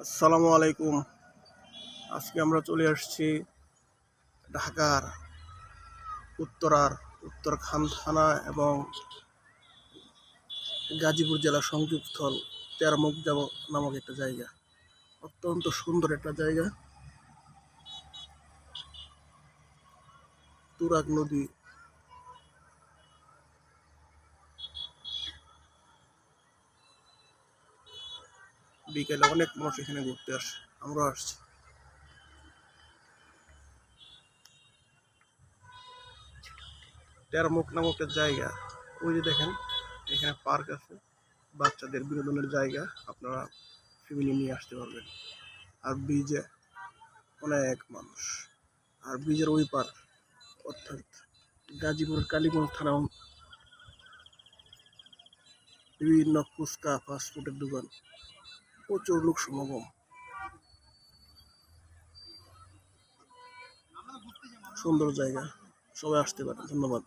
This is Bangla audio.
আসসালামু আলাইকুম। আজকে আমরা চলে আসছি ঢাকার উত্তরখান থানা এবং গাজীপুর জেলা সংযোগস্থল তেরমুখ নামক একটা জায়গা। অত্যন্ত সুন্দর একটা জায়গা। তুরাগ নদী, বিকেলে অনেক মানুষ এখানে ঘুরতে আসে, আমরা আসছি। তেরমুখ নামক একটা জায়গা, ওই যে দেখেন এখানে পার্ক আছে, বাচ্চাদের বিনোদনের জায়গা, আপনারা ফ্যামিলি নিয়ে আসতে পারবেন। আর ব্রিজে অনেক মানুষ, আর ব্রিজের ওই পার অর্থাৎ গাজীপুর কালীগঞ্জ থানা বিভিন্ন ফুচকা ফাস্টফুডের দোকান, প্রচুর লোক সমাগম। সুন্দর জায়গা, সবাই আসতে পারেন। ধন্যবাদ।